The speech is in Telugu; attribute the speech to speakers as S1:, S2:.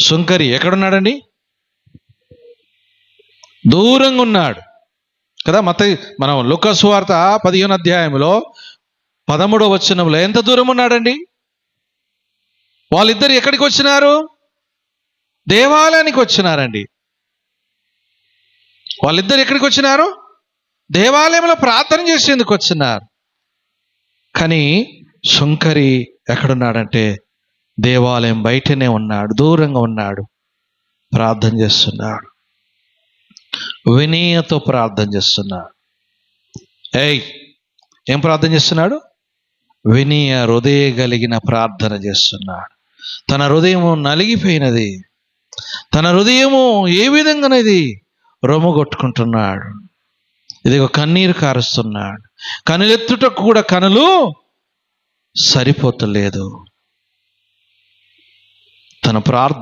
S1: సుంకరి ఎక్కడున్నాడండి? దూరంగా ఉన్నాడు కదా. మనం లూకా సువార్త 15వ అధ్యాయంలో 13వ వచనంలో ఎంత దూరం ఉన్నాడండి? వాళ్ళిద్దరు ఎక్కడికి వచ్చినారు? దేవాలయానికి వచ్చినారండి. వాళ్ళిద్దరు ఎక్కడికి వచ్చినారు? దేవాలయంలో ప్రార్థన చేసేందుకు వచ్చినారు. కానీ సుంకరి ఎక్కడున్నాడంటే దేవాలయం బయటనే ఉన్నాడు, దూరంగా ఉన్నాడు, ప్రార్థన చేస్తున్నాడు, వినయతో ప్రార్థన చేస్తున్నాడు. ఏం ప్రార్థన చేస్తున్నాడు? వినయ హృదయ కలిగిన ప్రార్థన చేస్తున్నాడు. తన హృదయము నలిగిపోయినది, తన హృదయము ఏ విధంగానేది రొమ్ముగొట్టుకుంటున్నాడు. ఇదిగో కన్నీరు కారుస్తున్నాడు. కనులెత్తుటకు కూడా కనులు సరిపోతలేదు. తన ప్రార్థన